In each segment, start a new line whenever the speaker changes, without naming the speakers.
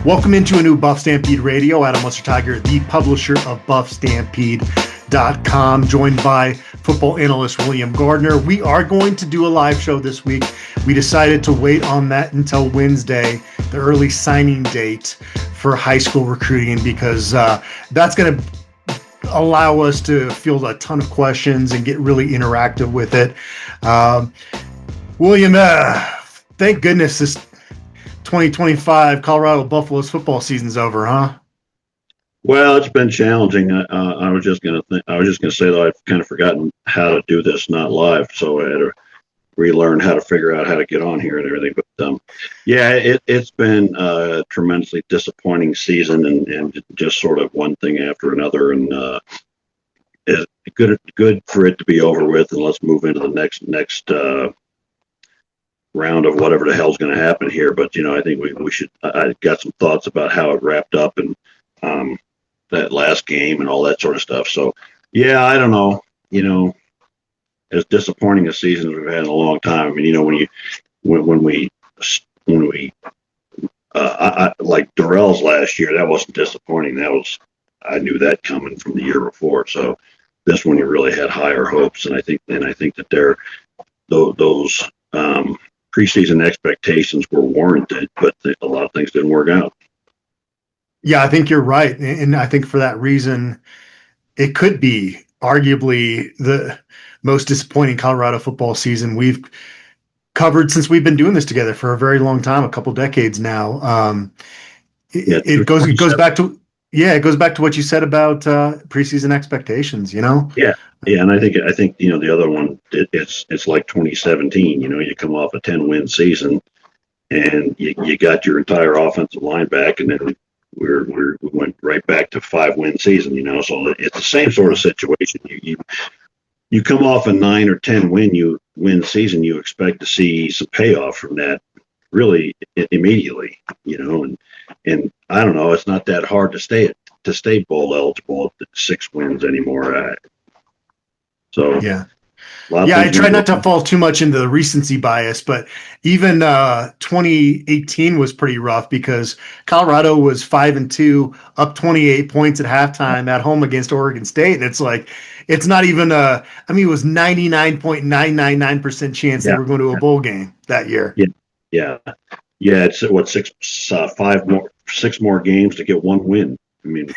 Welcome into a new BuffStampede Radio. Adam Munsterteiger, the publisher of BuffStampede.com, joined by football analyst William Gardner. We are going to do a live show this week. We decided to wait on that until Wednesday, the early signing date for high school recruiting, because that's going to allow us to field a ton of questions and get really interactive with it. William, thank goodness this 2025 Colorado Buffaloes football season's over, huh?
Well, it's been challenging. I was just gonna say that I've kind of forgotten how to do this not live, so I had to relearn how to figure out how to get on here and everything. But it's been a tremendously disappointing season, and just sort of one thing after another. And it's good for it to be over with, and let's move into the next round of whatever the hell's going to happen here. But I think we should. I got some thoughts about how it wrapped up and that last game and all that sort of stuff. So I don't know. As disappointing a season as we've had in a long time. I mean, when we like Durrell's last year, that wasn't disappointing. I knew that coming from the year before. So this one, you really had higher hopes, and I think that those preseason expectations were warranted, but a lot of things didn't work out.
Yeah, I think you're right. And I think for that reason, it could be arguably the most disappointing Colorado football season we've covered since we've been doing this together for a very long time, a couple decades now. It goes back to what you said about preseason expectations, Yeah, and I think the other one, it's like 2017. You come off a 10-win season, and you got your entire offensive line back, and then we went right back to 5-win season. So it's the same sort of situation. You come off a 9 or 10 win season, you expect to see some payoff from that really immediately. And I don't know, it's not that hard to stay bowl eligible at 6 wins anymore. I try not to fall too much into the recency bias, but even 2018 was pretty rough because Colorado was 5-2, up 28 points at halftime at home against Oregon State. And it's like, it's not even it was 99.999% chance they were going to a bowl game that year.
Yeah. It's what, 6 more games to get 1 win. I mean,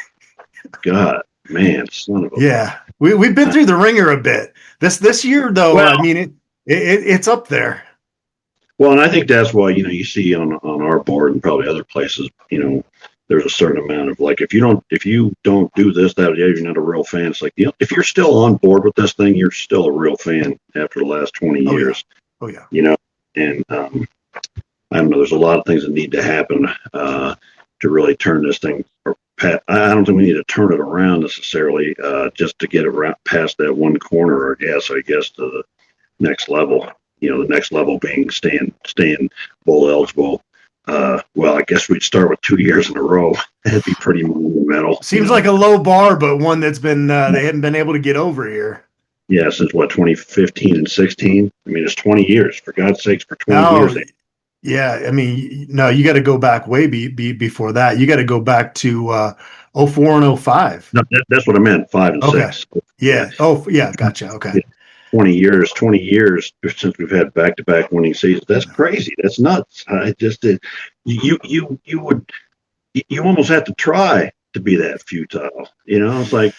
God, man, son of a.
Yeah. We've been through the ringer a bit. This year, though, it's up there.
Well, and I think that's why, you see on our board and probably other places, there's a certain amount of like, if you don't do this, that, you're not a real fan. It's like, if you're still on board with this thing, you're still a real fan after the last 20 years.
Oh, yeah.
And I don't know, there's a lot of things that need to happen to really turn this thing. I don't think we need to turn it around necessarily, just to get it past that one corner, I guess, to the next level. The next level being staying bowl eligible. Well, I guess we'd start with 2 years in a row. That'd be pretty monumental.
Seems like a low bar, but one that's been they haven't been able to get over here.
Yeah, since 2015 and 16. I mean, it's 20 years. For God's sakes, for 20 years.
Yeah, I mean, no, you got to go back way before that. You got to go back to 04 and 05.
No, that's what I meant, 5 and 6.
Yeah. Oh, yeah, gotcha. Okay.
Yeah. 20 years since we've had back-to-back winning seasons. That's crazy. That's nuts. I just did. You almost have to try to be that futile. It's like,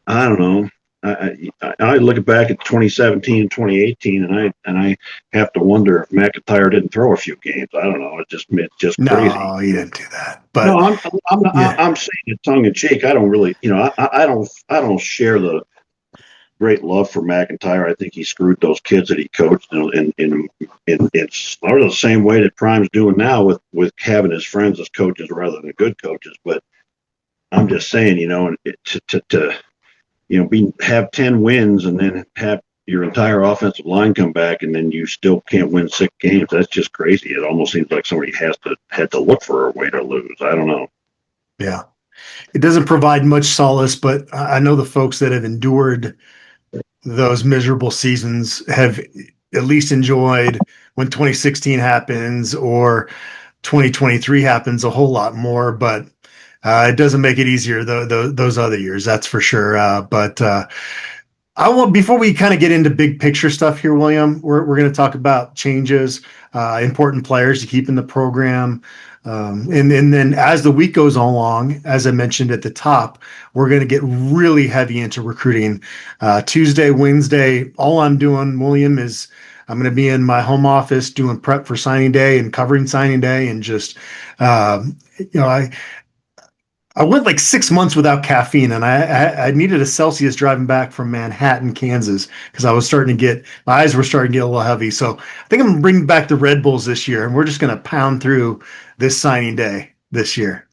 I don't know. I look back at 2017 and 2018, and I have to wonder if McIntyre didn't throw a few games. I don't know. It's just crazy.
No, he didn't do that. But
no, I'm saying it tongue in cheek. I don't really, I don't share the great love for McIntyre. I think he screwed those kids that he coached, in sort of the same way that Prime's doing now with having his friends as coaches rather than good coaches. But I'm just saying, have 10 wins and then have your entire offensive line come back and then you still can't win 6 games. That's just crazy. It almost seems like somebody had to look for a way to lose. I don't know.
Yeah. It doesn't provide much solace, but I know the folks that have endured those miserable seasons have at least enjoyed when 2016 happens, or 2023 happens a whole lot more, but it doesn't make it easier those other years, that's for sure. But I want, before we kind of get into big picture stuff here, William, we're going to talk about changes, important players to keep in the program. And then as the week goes along, as I mentioned at the top, we're going to get really heavy into recruiting. Tuesday, Wednesday, all I'm doing, William, is I'm going to be in my home office doing prep for signing day and covering signing day, and just, I went like 6 months without caffeine, and I needed a Celsius driving back from Manhattan, Kansas, because my eyes were starting to get a little heavy. So I think I'm going to bring back the Red Bulls this year, and we're just going to pound through this signing day this year.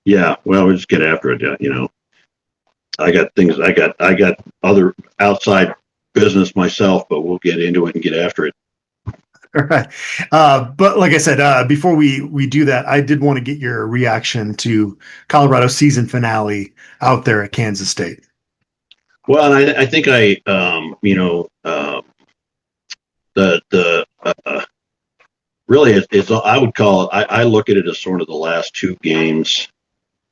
Yeah, well, we just get after it. I got other outside business myself, but we'll get into it and get after it.
All right. But like I said, before we do that, I did want to get your reaction to Colorado season finale out there at Kansas State.
Well, and I think really it's I would call it, I look at it as sort of the last two games,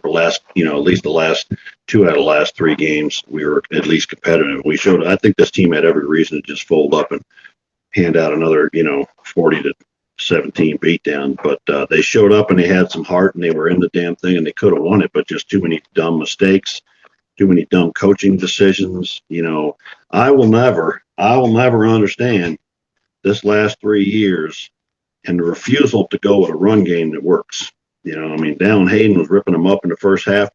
or at least the last two out of the last three games, we were at least competitive. I think this team had every reason to just fold up and hand out another, 40-17 beatdown. But they showed up and they had some heart and they were in the damn thing and they could have won it, but just too many dumb mistakes, too many dumb coaching decisions. I will never understand this last 3 years and the refusal to go with a run game that works. Dallin Hayden was ripping them up in the first half.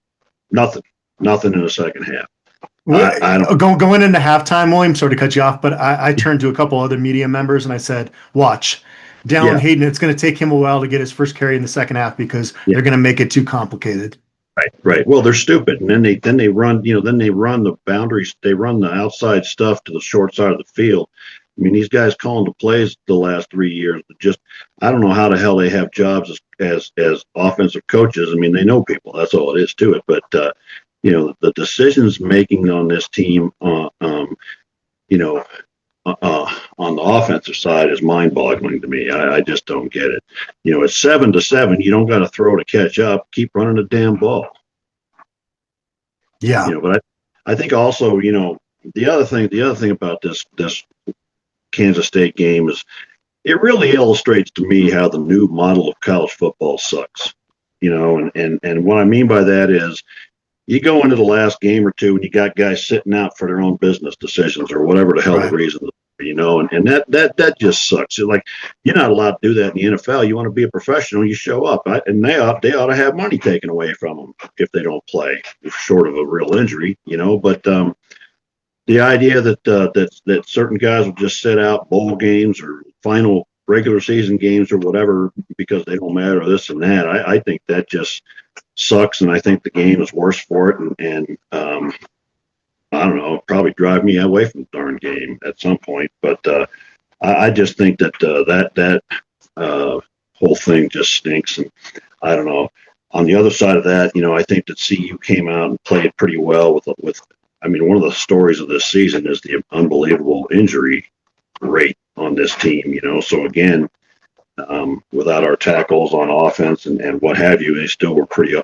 Nothing in the second half.
Going into halftime, William, sorry to cut you off, but I turned to a couple other media members and I said, watch, Dallin Hayden, it's going to take him a while to get his first carry in the second half because they're going to make it too complicated.
Right. Well, they're stupid. And then they run, they run the boundaries. They run the outside stuff to the short side of the field. These guys calling the plays the last 3 years, just, I don't know how the hell they have jobs as offensive coaches. They know people. That's all it is to it. But, the decisions making on this team, on the offensive side is mind boggling to me. I just don't get it. It's 7-7. You don't got to throw to catch up. Keep running the damn ball.
Yeah.
But I think also, the other thing about this Kansas State game is it really illustrates to me how the new model of college football sucks. And what I mean by that is you go into the last game or two and you got guys sitting out for their own business decisions or whatever the hell the reason, and that just sucks. It's like, you're not allowed to do that in the NFL. You want to be a professional, you show up, and they ought to have money taken away from them if they don't play, short of a real injury, but the idea that certain guys will just sit out bowl games or final regular season games or whatever because they don't matter, or this and that, I think that just sucks, and I think the game is worse for it, and I don't know, probably drive me away from the darn game at some point. But I just think that whole thing just stinks, and I don't know. On the other side of that, I think that CU came out and played pretty well with. One of the stories of this season is the unbelievable injury rate on this team. So again, without our tackles on offense and what have you, they still were pretty.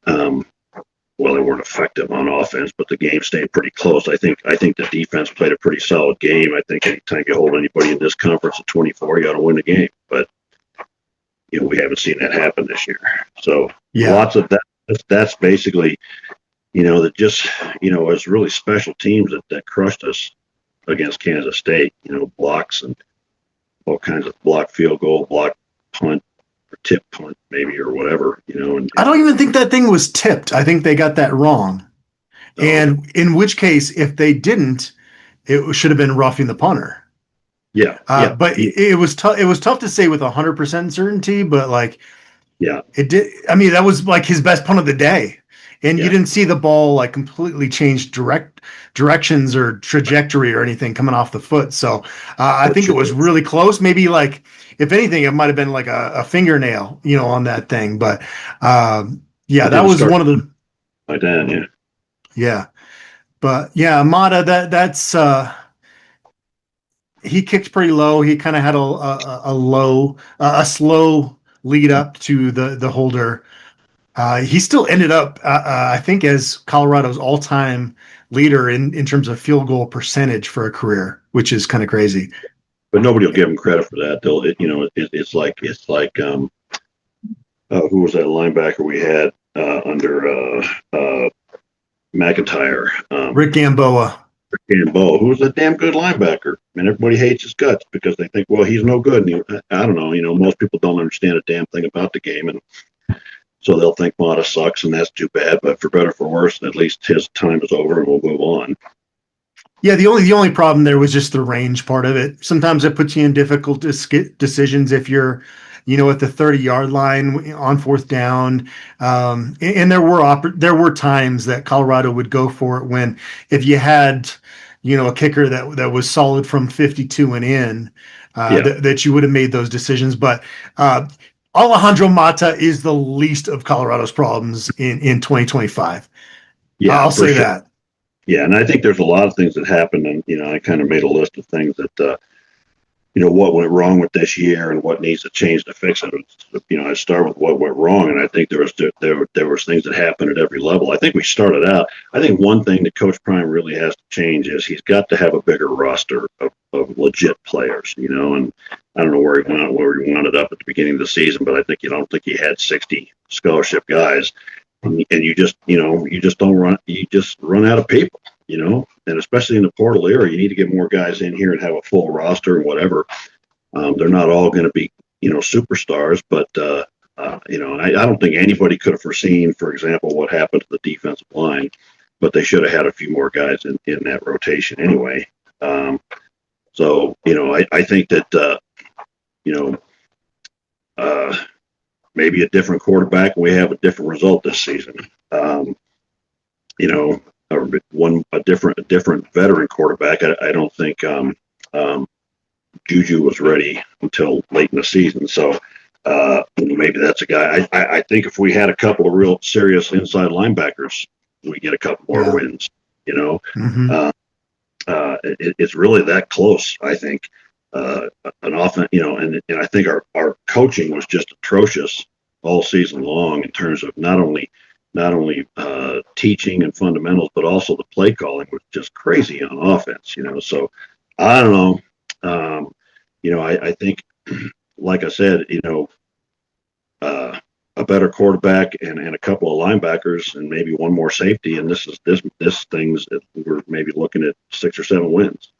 Well, they weren't effective on offense, but the game stayed pretty close. I think the defense played a pretty solid game. I think anytime you hold anybody in this conference at 24, you got to win the game. But we haven't seen that happen this year. So lots of that. That's basically, that just, it's really special teams that crushed us against Kansas State. Blocks and all kinds of block field goal, block punt, or tip punt maybe, or whatever, And
I don't even think that thing was tipped. I think they got that wrong. And in which case, if they didn't, it should have been roughing the punter.
Yeah.
But it was tough. It was tough to say with 100% certainty, but it did. That was like his best punt of the day. And you didn't see the ball completely change directions or trajectory or anything coming off the foot. So I think it was really close. Maybe if anything, it might have been like a fingernail, on that thing. But that was one of the.
Like that, yeah.
Yeah, but Amada, that's he kicked pretty low. He kind of had a slow lead up to the holder. He still ended up, I think, as Colorado's all-time leader in terms of field goal percentage for a career, which is kind of crazy.
But nobody will give him credit for that. They'll, it's like who was that linebacker we had under McIntyre?
Rick Gamboa.
Who was a damn good linebacker, and everybody hates his guts because they think, well, he's no good. And I don't know. Most people don't understand a damn thing about the game, and so they'll think Mata sucks, and that's too bad. But for better or for worse, at least his time is over, and we'll move on.
Yeah, the only problem there was just the range part of it. Sometimes it puts you in difficult decisions if you're, at the 30-yard line on fourth down. And there were times that Colorado would go for it when if you had, a kicker that was solid from 52 and in, that you would have made those decisions. But Alejandro Mata is the least of Colorado's problems in 2025. Yeah, I'll say that.
Yeah, and I think there's a lot of things that happened, and I kind of made a list of things that what went wrong with this year and what needs to change to fix it. I start with what went wrong, and I think there was things that happened at every level. I think we started out. I think one thing that Coach Prime really has to change is he's got to have a bigger roster of legit players. And I don't know where he wound it up at the beginning of the season, but I don't think he had 60 scholarship guys. And you just run out of people, and especially in the portal era, you need to get more guys in here and have a full roster and whatever. They're not all going to be, superstars, but, I don't think anybody could have foreseen, for example, what happened to the defensive line, but they should have had a few more guys in that rotation anyway. I think that, maybe a different quarterback, and we have a different result this season. A different veteran quarterback. I don't think Juju was ready until late in the season. So maybe that's a guy. I think if we had a couple of real serious inside linebackers, we get a couple more wins.
Mm-hmm.
It's really that close. I think. An offense, and I think our coaching was just atrocious all season long in terms of not only teaching and fundamentals, but also the play calling was just crazy on offense. So I don't know. I think, like I said, a better quarterback and a couple of linebackers and maybe one more safety, and this thing's we're maybe looking at 6 or 7 wins.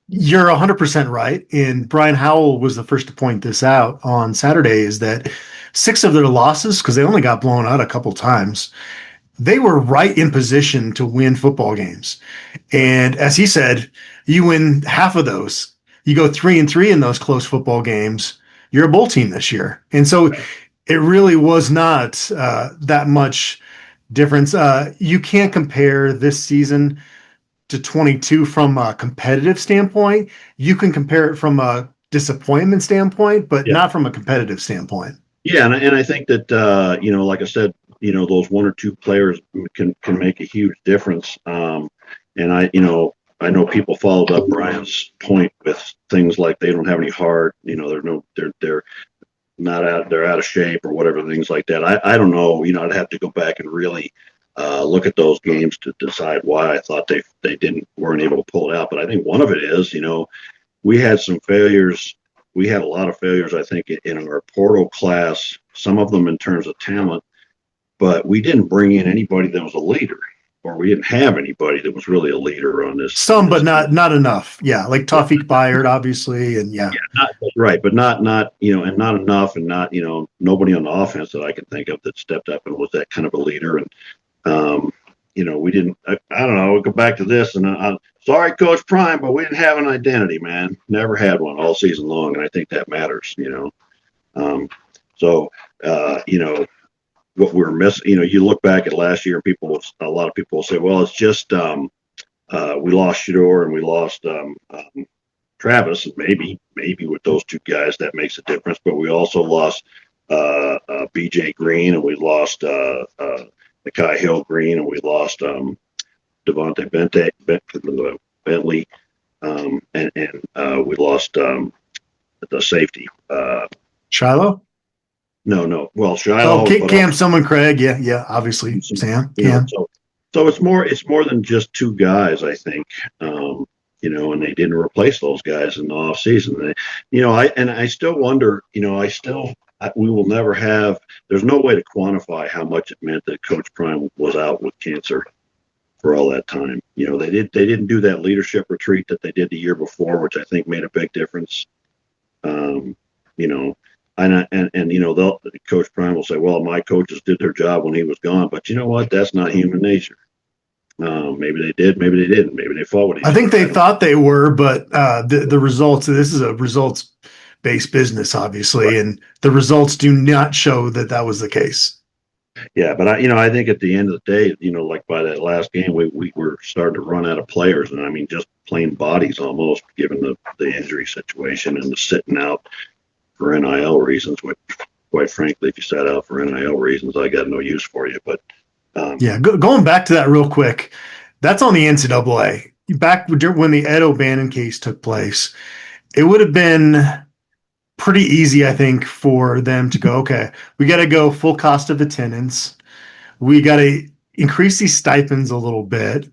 You're 100% right. And Brian Howell was the first to point this out on Saturday, is that 6 of their losses, because they only got blown out a couple times, they were right in position to win football games. And as he said, you win half of those. You go 3-3 in those close football games, you're a bowl team this year. And so it really was not that much difference. You can't compare this season to 22 from a competitive standpoint. You can compare it from a disappointment standpoint, but not from a competitive standpoint.
Yeah, and I think that like I said, those 1 or 2 players can make a huge difference. And I know people followed up Brian's point with things like they don't have any heart. They're out of shape or whatever, things like that. I don't know. I'd have to go back and really look at those games to decide why I thought they weren't able to pull it out. But I think one of it is, we had some failures. We had a lot of failures, I think, in our portal class, some of them in terms of talent, but we didn't bring in anybody that was a leader, or we didn't have anybody that was really a leader on this.
Some, but not enough. Yeah. Like Tawfiq Byard, obviously. And
right. But not, and not enough, and not, nobody on the offense that I can think of that stepped up and was that kind of a leader. And, we didn't, I don't know, we'll go back to this, and I'm sorry, Coach Prime, but we didn't have an identity, man. Never had one all season long. And I think that matters, what we're missing, you look back at last year, a lot of people will say, well, it's just, we lost Shador and we lost, Travis, and maybe with those 2 guys, that makes a difference. But we also lost, BJ Green, and we lost, Nakai Hill Green, and we lost Devontae Bentley, and we lost the safety.
Shiloh?
No. Well, Shiloh.
Cam, someone, Craig. Yeah. Obviously, Sam, Cam.
So it's more than just two guys, I think. And they didn't replace those guys in the off season. I still wonder. We will never have. There's no way to quantify how much it meant that Coach Prime was out with cancer for all that time. They didn't do that leadership retreat that they did the year before, which I think made a big difference. Coach Prime will say, well, my coaches did their job when he was gone, but you know what? That's not human nature. Maybe they did, maybe they didn't, maybe they fought with each other.
I think they thought they were, but the results, this is a results-based business, obviously, right. And the results do not show that was the case.
Yeah, but I think at the end of the day, like by that last game, we were starting to run out of players, and I mean just plain bodies almost, given the injury situation and the sitting out for NIL reasons. Which, quite frankly, if you sat out for NIL reasons, I got no use for you. But
going back to that real quick, that's on the NCAA. Back when the Ed O'Bannon case took place, it would have been pretty easy, I think, for them to go, okay, we got to go full cost of attendance. We got to increase these stipends a little bit.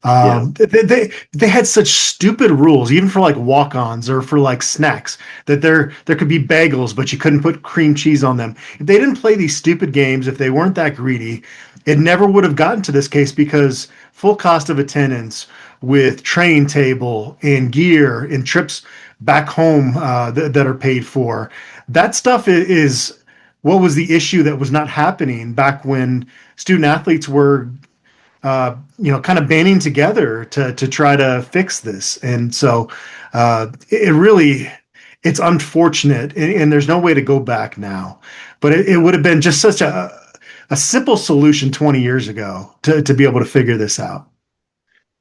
They had such stupid rules, even for like walk-ons or for like snacks, that there could be bagels, but you couldn't put cream cheese on them. If they didn't play these stupid games, if they weren't that greedy, it never would have gotten to this case, because full cost of attendance with train table and gear and trips back home that are paid for. That stuff is what was the issue that was not happening back when student athletes were, kind of banding together to try to fix this. And so it's unfortunate, and there's no way to go back now. But it would have been just such a simple solution 20 years ago to be able to figure this out.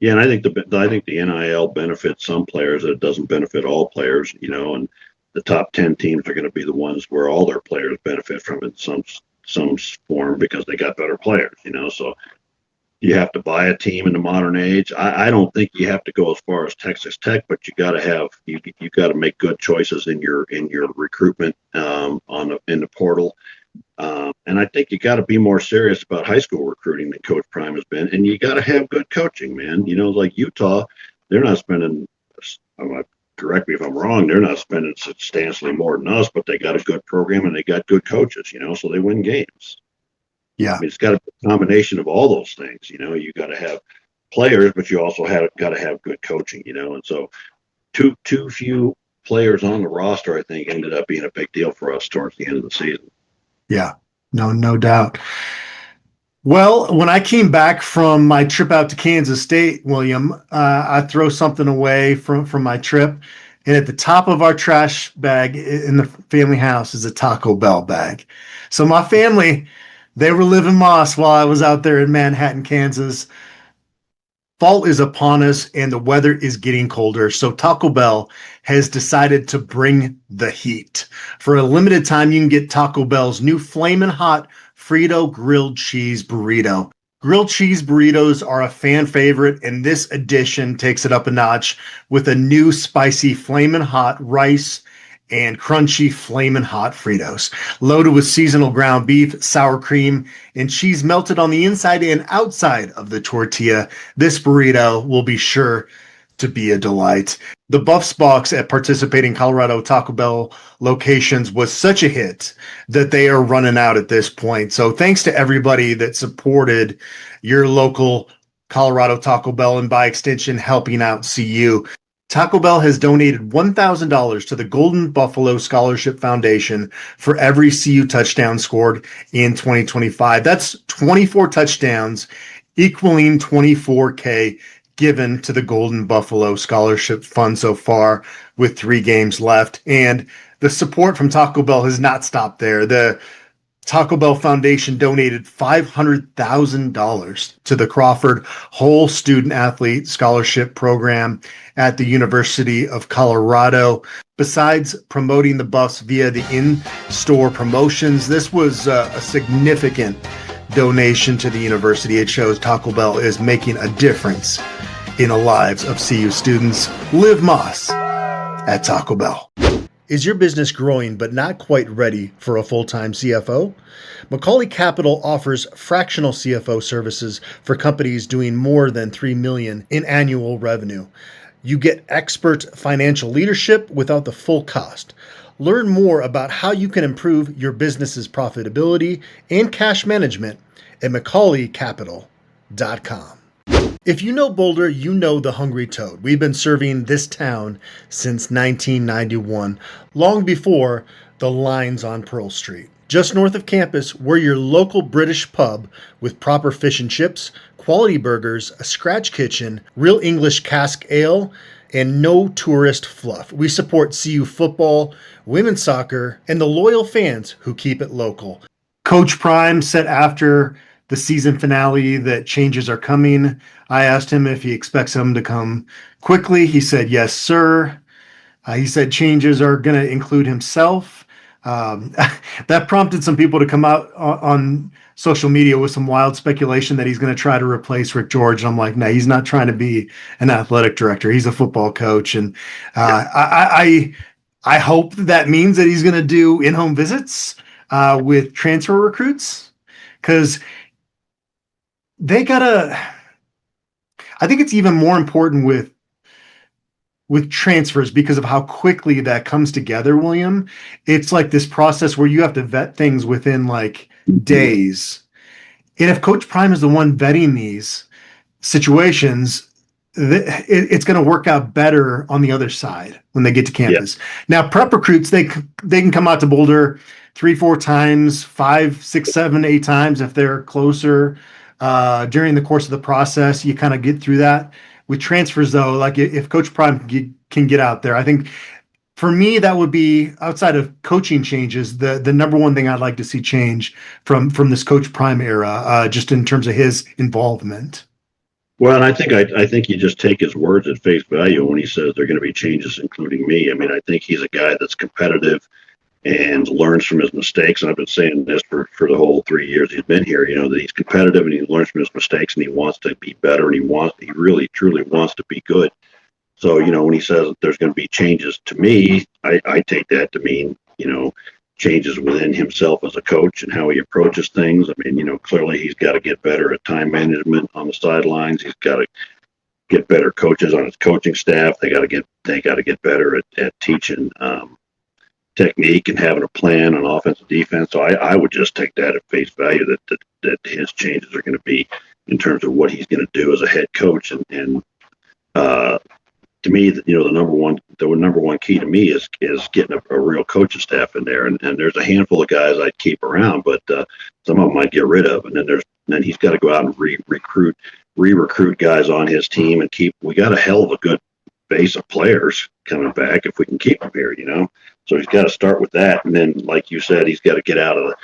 Yeah, and I think the NIL benefits some players, it doesn't benefit all players, and the top 10 teams are going to be the ones where all their players benefit from it in some form, because they got better players, so you have to buy a team in the modern age. I don't think you have to go as far as Texas Tech, but you got to make good choices in your recruitment in the portal. And I think you got to be more serious about high school recruiting than Coach Prime has been. And you got to have good coaching, man. Like Utah, they're not spending, correct me if I'm wrong, they're not spending substantially more than us, but they got a good program and they got good coaches, so they win games.
Yeah.
I mean, it's got to be a combination of all those things. You got to have players, but you also got to have good coaching, and so too few players on the roster, I think, ended up being a big deal for us towards the end of the season.
Yeah, no doubt. Well, when I came back from my trip out to Kansas State, William, I throw something away from my trip, and at the top of our trash bag in the family house is a Taco Bell bag. So my family, they were living moss while I was out there in Manhattan, Kansas. Fall is upon us and the weather is getting colder, so Taco Bell has decided to bring the heat. For a limited time, you can get Taco Bell's new Flamin' Hot Frito Grilled Cheese Burrito. Grilled cheese burritos are a fan favorite, and this edition takes it up a notch with a new spicy Flamin' Hot rice and crunchy Flamin' Hot Fritos. Loaded with seasonal ground beef, sour cream, and cheese melted on the inside and outside of the tortilla, this burrito will be sure to be a delight. The Buffs box at participating Colorado Taco Bell locations was such a hit that they are running out at this point. So thanks to everybody that supported your local Colorado Taco Bell, and by extension, helping out CU. Taco Bell has donated $1,000 to the Golden Buffalo Scholarship Foundation for every CU touchdown scored in 2025. That's 24 touchdowns, equaling $24K given to the Golden Buffalo Scholarship Fund so far, with 3 games left. And the support from Taco Bell has not stopped there. The Taco Bell Foundation donated $500,000 to the Crawford Whole Student Athlete Scholarship Program at the University of Colorado. Besides promoting the Buffs via the in-store promotions, this was a significant donation to the university. It shows Taco Bell is making a difference in the lives of CU students. Live Moss at Taco Bell. Is your business growing but not quite ready for a full-time CFO? Macaulay Capital offers fractional CFO services for companies doing more than $3 million in annual revenue. You get expert financial leadership without the full cost. Learn more about how you can improve your business's profitability and cash management at MacaulayCapital.com. If you know Boulder, you know the Hungry Toad. We've been serving this town since 1991, long before the lines on Pearl Street. Just north of campus, we're your local British pub with proper fish and chips, quality burgers, a scratch kitchen, real English cask ale, and no tourist fluff. We support CU football, women's soccer, and the loyal fans who keep it local. Coach Prime said after the season finale that changes are coming. I asked him if he expects them to come quickly. He said, yes, sir. He said changes are going to include himself. That prompted some people to come out on social media with some wild speculation that he's going to try to replace Rick George. And I'm like, no, he's not trying to be an athletic director. He's a football coach. And I hope that means that he's going to do in-home visits with transfer recruits, because I think it's even more important with transfers because of how quickly that comes together, William. It's like this process where you have to vet things within like days. And if Coach Prime is the one vetting these situations, it's going to work out better on the other side when they get to campus. Yeah. Now, prep recruits, they can come out to Boulder 3-4 times, 5, 6, 7, 8 times if they're closer. During the course of the process, you kind of get through that. With transfers, though, like if Coach Prime can get out there, I think for me that would be, outside of coaching changes, the number one thing I'd like to see change from this Coach Prime era, just in terms of his involvement.
Well, and I think you just take his words at face value when he says there are going to be changes, including me. I mean, I think he's a guy that's competitive and learns from his mistakes. And I've been saying this for the whole 3 years he's been here, that he's competitive and he learns from his mistakes and he wants to be better and he really, truly wants to be good. So, when he says that there's going to be changes, to me, I take that to mean, changes within himself as a coach and how he approaches things. I mean, clearly he's got to get better at time management on the sidelines. He's got to get better coaches on his coaching staff. They got to get better at teaching, technique and having a plan on offense and defense. So I would just take that at face value that his changes are going to be in terms of what he's going to do as a head coach. And to me, the number one key to me is getting a real coaching staff in there. And there's a handful of guys I'd keep around, but some of them I'd get rid of. And then he's got to go out and re-recruit guys on his team and we got a hell of a good base of players coming back if we can keep them here, So he's got to start with that, and then, like you said, he's got to get out of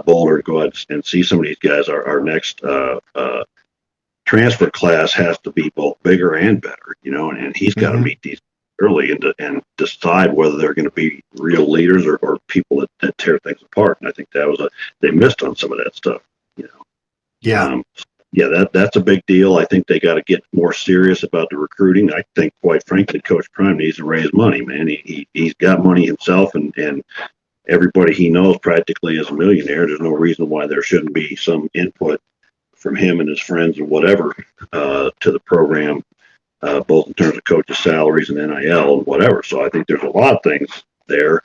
Boulder and go out and see some of these guys. Our next transfer class has to be both bigger and better, and he's got to meet these early and decide whether they're going to be real leaders or people that tear things apart. And I think they missed on some of that stuff,
Yeah.
That's a big deal. I think they got to get more serious about the recruiting. I think, quite frankly, Coach Prime needs to raise money, man. He's got money himself, and everybody he knows practically is a millionaire. There's no reason why there shouldn't be some input from him and his friends or whatever to the program, both in terms of coaches' salaries and NIL and whatever. So I think there's a lot of things there,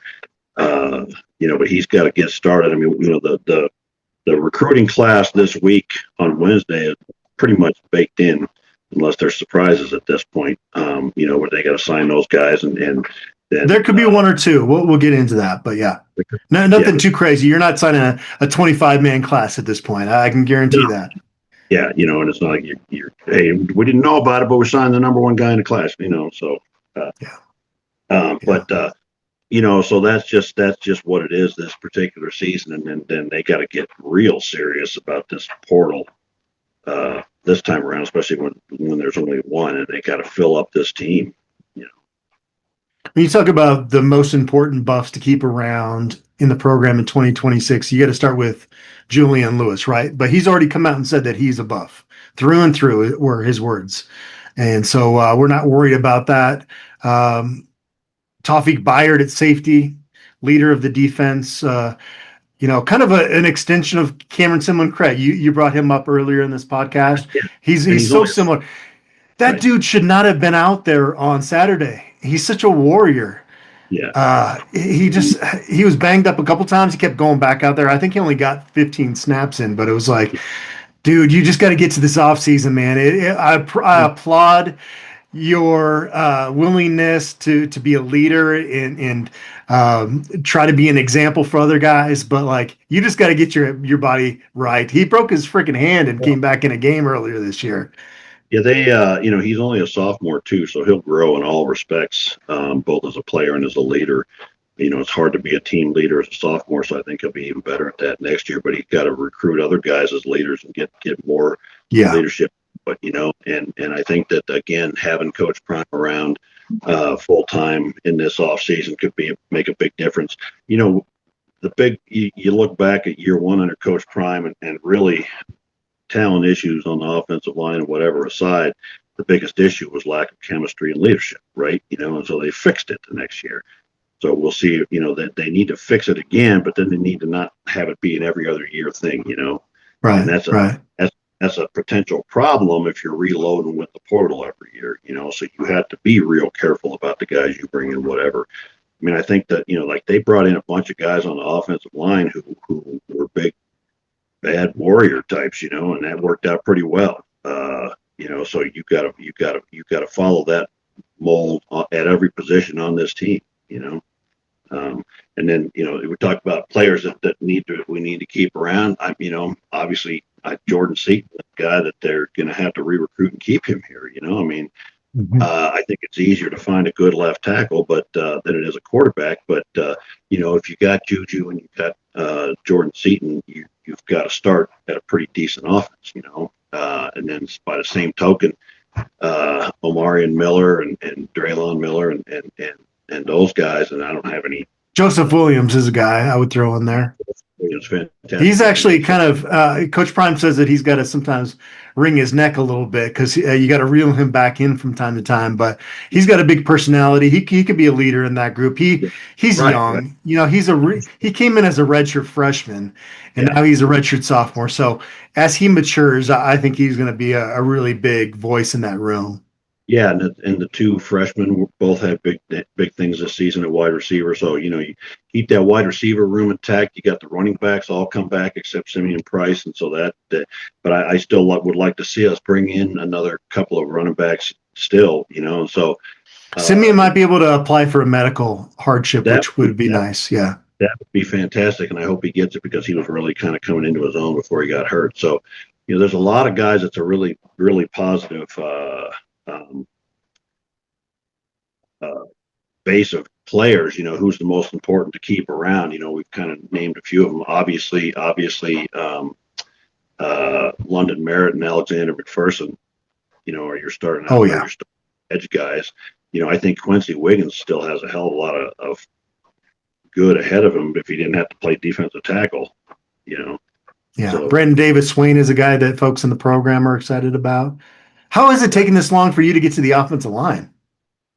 but he's got to get started. I mean, the recruiting class this week on Wednesday is pretty much baked in, unless there's surprises at this point, where they got to sign those guys. And then,
there could be one or two. We'll get into that. But yeah, nothing too crazy. You're not signing a 25-man class at this point. I can guarantee that.
Yeah, and it's not like you're hey, we didn't know about it, but we signed the number one guy in the class, so. But so that's just what it is this particular season, and then they got to get real serious about this portal this time around, especially when there's only one, and they got to fill up this team.
When you talk about the most important buffs to keep around in the program in 2026, you got to start with Julian Lewis, right? But he's already come out and said that he's a buff through and through, were his words, and so we're not worried about that. Tawfiq Bayard at safety, leader of the defense. Kind of an extension of Cameron Simlin-Craig. You brought him up earlier in this podcast.
Yeah.
He's so similar. That dude should not have been out there on Saturday. He's such a warrior.
Yeah.
He was banged up a couple times. He kept going back out there. I think he only got 15 snaps in, but it was like, dude, you just got to get to this offseason, man. I applaud your willingness to be a leader and try to be an example for other guys, but like you just got to get your body right. He broke his freaking hand and came back in a game earlier this year.
Yeah, he's only a sophomore too, so he'll grow in all respects, both as a player and as a leader. It's hard to be a team leader as a sophomore, so I think he'll be even better at that next year. But he's got to recruit other guys as leaders and get more leadership. But and I think that again, having Coach Prime around full time in this off season could make a big difference. You look back at year one under Coach Prime and really talent issues on the offensive line and whatever aside, the biggest issue was lack of chemistry and leadership, right? And so they fixed it the next year. So we'll see, that they need to fix it again, but then they need to not have it be an every other year thing,
Right.
And that's a potential problem if you're reloading with the portal every year, so you have to be real careful about the guys you bring in, whatever. I mean, I think that, like they brought in a bunch of guys on the offensive line who were big, bad warrior types, and that worked out pretty well. So you gotta follow that mold at every position on this team, and then, we talk about players that we need to keep around. Obviously Jordan Seaton, the guy that they're going to have to re-recruit and keep him here. I think it's easier to find a good left tackle, but than it is a quarterback. But if you got Juju and you've got Jordan Seaton, you've got to start at a pretty decent offense. And then by the same token, Omarion Miller and Draylon Miller and those guys, and I don't have any.
Joseph Williams is a guy I would throw in there. He's actually kind of Coach Prime says that he's got to sometimes wring his neck a little bit because you got to reel him back in from time to time. But he's got a big personality. He could be a leader in that group. He's young. Right. He came in as a redshirt freshman, and now he's a redshirt sophomore. So as he matures, I think he's going to be a really big voice in that room.
Yeah, and the two freshmen both had big things this season at wide receiver. So, you keep that wide receiver room intact. You got the running backs all come back except Simeon Price. And so but I still would like to see us bring in another couple of running backs still, and so.
Simeon might be able to apply for a medical hardship, which would be nice. Yeah.
That would be fantastic. And I hope he gets it because he was really kind of coming into his own before he got hurt. So, there's a lot of guys that's a really, really positive, base of players, who's the most important to keep around. We've kind of named a few of them. Obviously, London Merritt and Alexander McPherson, are your starting edge guys. I think Quincy Wiggins still has a hell of a lot of good ahead of him if he didn't have to play defensive tackle,
Yeah. So, Brandon Davis-Swain is a guy that folks in the program are excited about. How is it taking this long for you to get to the offensive line?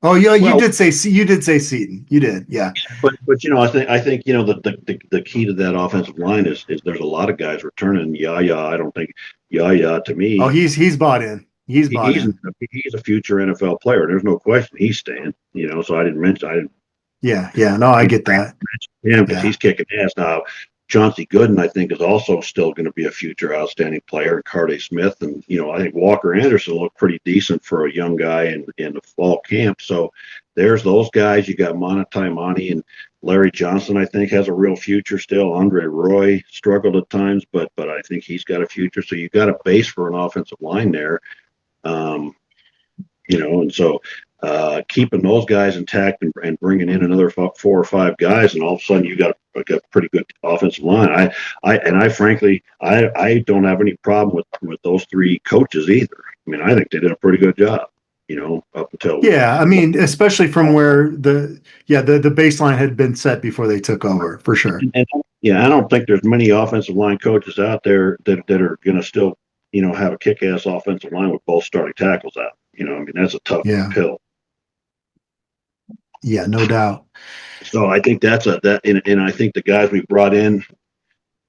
Oh, yeah, you did say Seaton. You did, yeah.
But I think the key to that offensive line is there's a lot of guys returning. Yaya, I don't think Yaya to me.
Oh, he's bought in. He's
a future NFL player. There's no question he's staying. So I didn't mention.
Yeah. No, I get that.
Yeah, because he's kicking ass now. Chauncey Gooden, I think, is also still going to be a future outstanding player. Carday Smith, and I think Walker Anderson looked pretty decent for a young guy in the fall camp. So there's those guys. You got Monatai Monty and Larry Johnson. I think has a real future still. Andre Roy struggled at times, but I think he's got a future. So you got a base for an offensive line there, and so. Keeping those guys intact and bringing in another 4 or 5 guys, and all of a sudden you got a pretty good offensive line. I frankly don't have any problem with those 3 coaches either. I mean, I think they did a pretty good job, up until.
Yeah, I mean, especially from where the baseline had been set before they took over, for sure.
And I don't think there's many offensive line coaches out there that are going to still, have a kick-ass offensive line with both starting tackles out. I mean, that's a tough pill.
Yeah, no doubt.
So I think and I think the guys we brought in,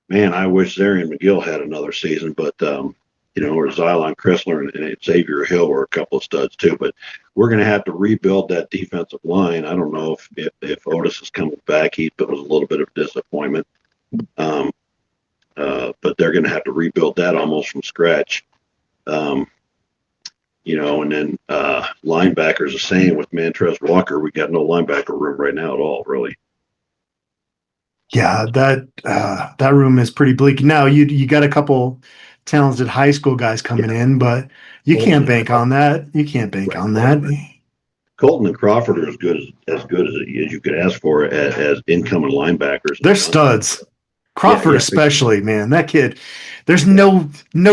man, I wish Zarian McGill had another season, but or Xylon Chrysler and Xavier Hill were a couple of studs too. But we're going to have to rebuild that defensive line. I don't know if Otis is coming back. It was a little bit of a disappointment. But they're going to have to rebuild that almost from scratch. And then linebackers the same with Mantrez Walker. We got no linebacker room right now at all, really.
Yeah, that room is pretty bleak. Now you got a couple talented high school guys coming in, but you can't bank on that. You can't bank on that.
Colton and Crawford are as good as you could ask for as incoming linebackers.
They're studs. Crawford especially, man. That kid, there's no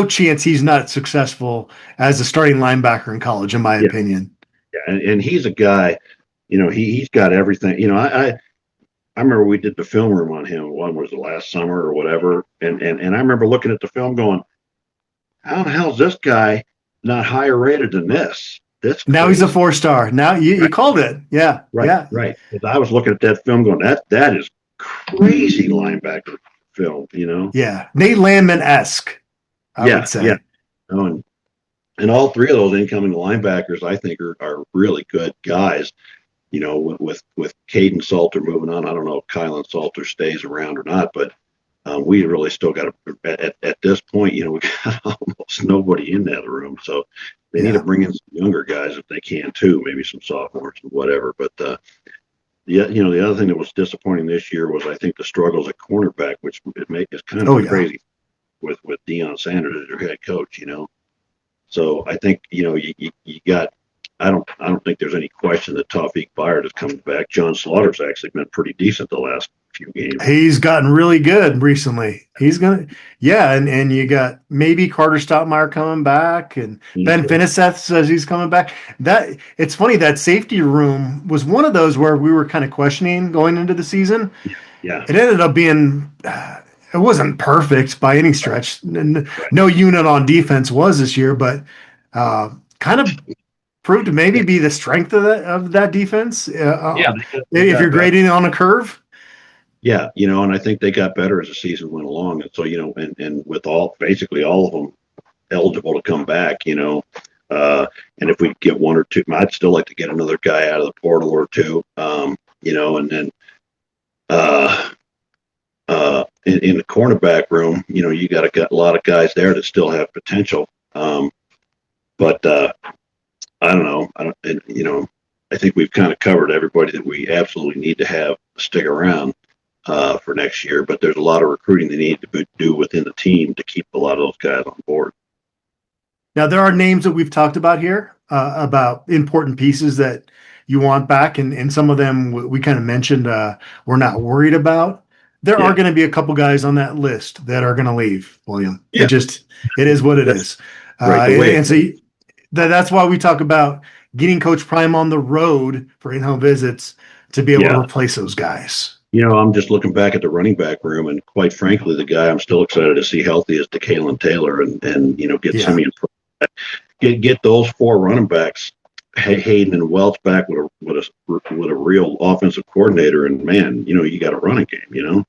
chance he's not successful as a starting linebacker in college, in my opinion.
Yeah, and he's a guy, he's got everything. I remember we did the film room on him. One was the last summer or whatever, and I remember looking at the film going, how the hell is this guy not higher rated than this?
Now he's a 4-star. Now you called it. Yeah.
Right.
Yeah.
Right. Because I was looking at that film going, that is crazy linebacker film,
Yeah. Nate Landman-esque, I would say.
Yeah. And all three of those incoming linebackers, I think, are really good guys. With Caden Salter moving on, I don't know if Kylan Salter stays around or not, but we really still got to, at this point, we got almost nobody in that room. So they need to bring in some younger guys if they can too, maybe some sophomores and whatever. But the other thing that was disappointing this year was I think the struggles at cornerback, which is kind of crazy with Deion Sanders as your head coach. So I think you got. I don't think there's any question that Tawfiq Byard is coming back. John Slaughter's actually been pretty decent the last few games.
He's gotten really good recently. He's and you got maybe Carter Stoutmeyer coming back, and Ben Finiseth says he's coming back. That it's funny, that safety room was one of those where we were kind of questioning going into the season.
Yeah.
It ended up being it wasn't perfect by any stretch. No unit on defense was this year, but kind of proved to maybe be the strength of that defense. If you're grading on a curve.
Yeah, and I think they got better as the season went along. And so, and with basically all of them eligible to come back, and if we get one or two, I'd still like to get another guy out of the portal or two, and then in the cornerback room, you got a lot of guys there that still have potential. But I don't know. I think we've kind of covered everybody that we absolutely need to have stick around for next year. But there's a lot of recruiting they need to do within the team to keep a lot of those guys on board.
Now, there are names that we've talked about here about important pieces that you want back, and some of them we kind of mentioned we're not worried about. There are going to be a couple guys on that list that are going to leave, William. Yeah. It is what it is. Right, and so that's why we talk about getting Coach Prime on the road for in-home visits to be able to replace those guys.
I'm just looking back at the running back room, and quite frankly, the guy I'm still excited to see healthy is DeKalen Taylor, and get Simeon, get those four running backs, Hayden and Welch, back with a real offensive coordinator, and man, you got a running game,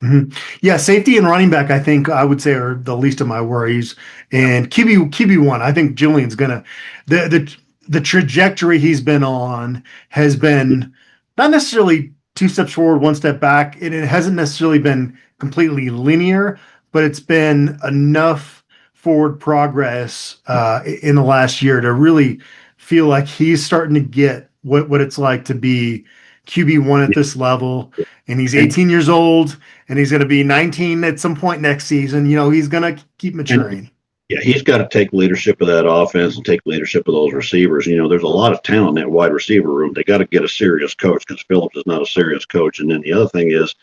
Mm-hmm. Yeah, safety and running back, I think I would say are the least of my worries. And QB1, I think Julian's gonna the trajectory he's been on has been not necessarily 2 steps forward, 1 step back. It hasn't necessarily been completely linear, but it's been enough forward progress in the last year to really feel like he's starting to get what it's like to be QB1 at this level. And he's 18 years old, and he's going to be 19 at some point next season. He's going to keep maturing.
Yeah, he's got to take leadership of that offense and take leadership of those receivers. There's a lot of talent in that wide receiver room. They got to get a serious coach, because Phillips is not a serious coach. And then the other thing is,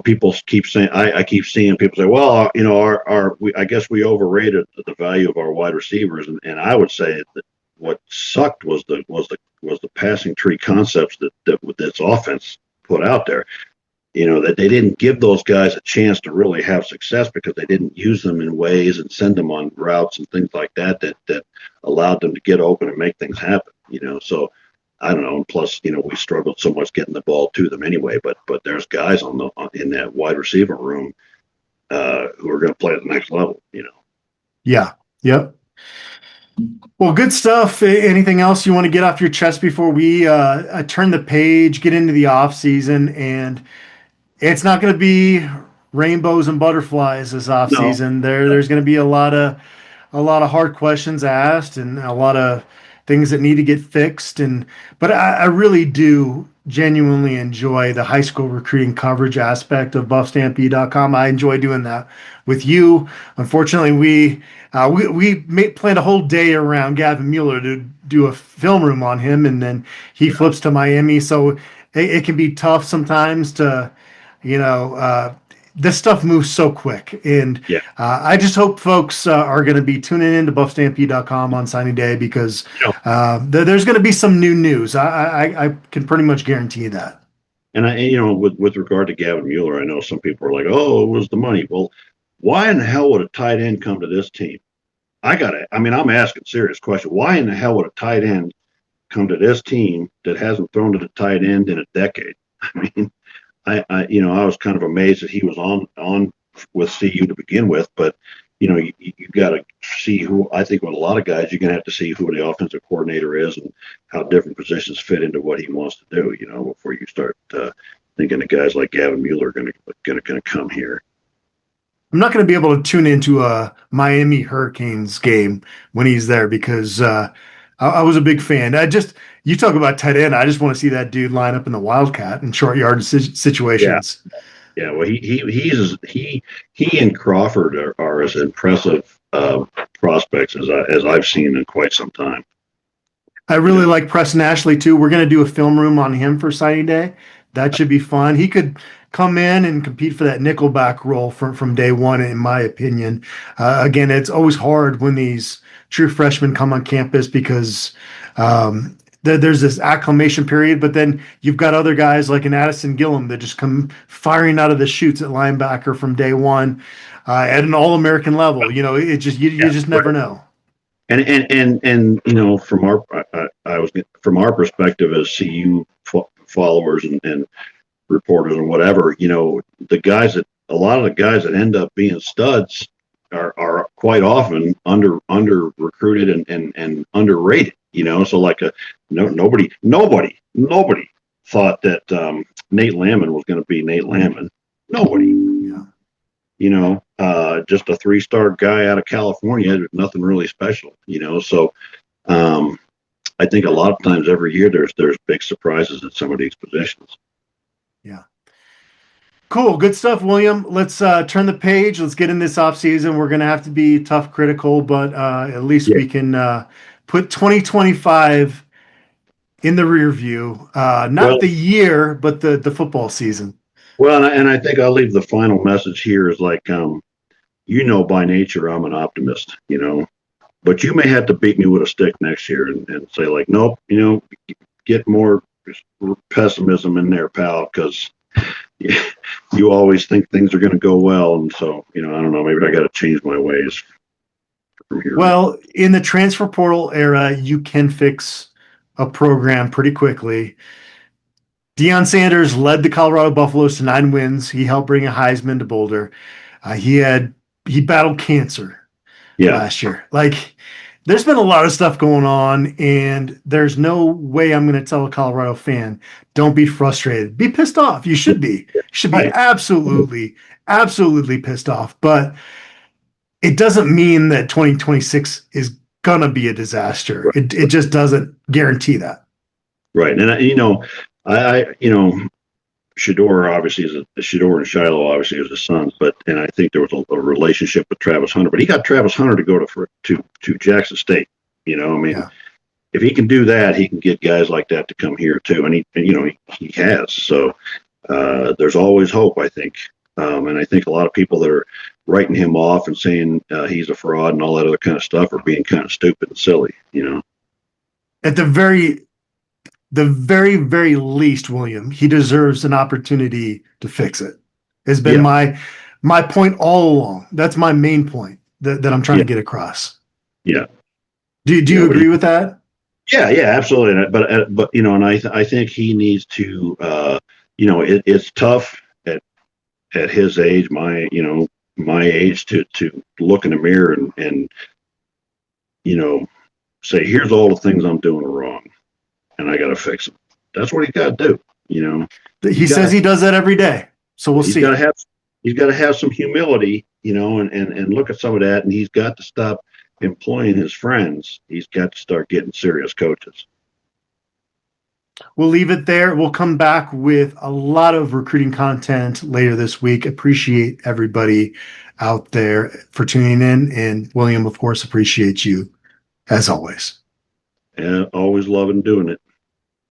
people keep saying, I keep seeing people say, well, I guess we overrated the value of our wide receivers. And I would say that what sucked was the passing tree concepts that this offense put out there. That they didn't give those guys a chance to really have success, because they didn't use them in ways and send them on routes and things like that allowed them to get open and make things happen. So I don't know. And plus, we struggled so much getting the ball to them anyway. But there's guys in that wide receiver room who are going to play at the next level.
Yeah. Yep. Well, good stuff. Anything else you want to get off your chest before we turn the page, get into the off season? And it's not going to be rainbows and butterflies this off
No.
season. There's going to be a lot of hard questions asked and a lot of things that need to get fixed. But I really do genuinely enjoy the high school recruiting coverage aspect of BuffStampede.com. I enjoy doing that with you. Unfortunately, we planned a whole day around Gavin Mueller to do a film room on him, and then he flips to Miami. So it can be tough sometimes to, this stuff moves so quick. And I just hope folks are going to be tuning in to BuffStampede.com on signing day, because there's going to be some new news. I can pretty much guarantee that.
And with regard to Gavin Mueller, I know some people are like, "Oh, it was the money." Well, why in the hell would a tight end come to this team? I'm asking a serious question. Why in the hell would a tight end come to this team that hasn't thrown to the tight end in a decade? I mean, I was kind of amazed that he was on with CU to begin with, but you got to see who. I think with a lot of guys, you're going to have to see who the offensive coordinator is and how different positions fit into what he wants to do. Before you start thinking that guys like Gavin Mueller are going to come here.
I'm not going to be able to tune into a Miami Hurricanes game when he's there, because I was a big fan. You talk about tight end. I just want to see that dude line up in the Wildcat in short yard situations.
Yeah. Well, he and Crawford are as impressive prospects as I've seen in quite some time.
I really like Preston Ashley too. We're going to do a film room on him for signing day. That should be fun. He could come in and compete for that nickelback role from day one, in my opinion. Again, it's always hard when these true freshmen come on campus, because there's this acclimation period, but then you've got other guys like an Addison Gillum that just come firing out of the chutes at linebacker from day one at an All-American level. You just never know.
And from our perspective as CU followers and reporters and whatever, a lot of the guys that end up being studs are quite often under recruited and underrated. So nobody thought that Nate Lamon was going to be Nate Lamon. Nobody. Just a 3-star guy out of California, nothing really special. So I think a lot of times every year there's big surprises at some of these positions.
Yeah. Cool. Good stuff, William. Let's turn the page. Let's get in this offseason. We're going to have to be tough critical, but at least we can put 2025 in the rear view. Not the year, but the football season.
Well, and I think I'll leave the final message here is like, by nature, I'm an optimist, but you may have to beat me with a stick next year and say like, nope, get more pessimism in there, pal, because you always think things are going to go well. And so, I don't know, maybe I got to change my ways from here.
Well, in the transfer portal era, you can fix a program pretty quickly. Deion Sanders led the Colorado Buffaloes to 9 wins. He helped bring a Heisman to Boulder. He battled cancer last year. There's been a lot of stuff going on, and there's no way I'm going to tell a Colorado fan, don't be frustrated. Be pissed off. You should be. You should be absolutely, absolutely pissed off. But it doesn't mean that 2026 is going to be a disaster. It just doesn't guarantee that.
Right. And, Shador obviously Shador and Shiloh obviously is his sons, and I think there was a relationship with Travis Hunter, but he got Travis Hunter to go to Jackson State. If he can do that, he can get guys like that to come here too, and he has. So there's always hope, I think, and I think a lot of people that are writing him off and saying he's a fraud and all that other kind of stuff are being kind of stupid and silly.
At the very, very least, William, he deserves an opportunity to fix it. Has been my point all along. That's my main point that I'm trying to get across.
Yeah.
Do you agree with that?
Yeah, yeah, absolutely. But and I think he needs to. It's tough at his age, my age, to look in the mirror and say, here's all the things I'm doing wrong, and I got to fix them. That's what he's got to do.
He says he does that every day. So we'll see.
He's got to have some humility, and look at some of that, and he's got to stop employing his friends. He's got to start getting serious coaches.
We'll leave it there. We'll come back with a lot of recruiting content later this week. Appreciate everybody out there for tuning in. And William, of course, appreciate you as always.
And always loving doing it.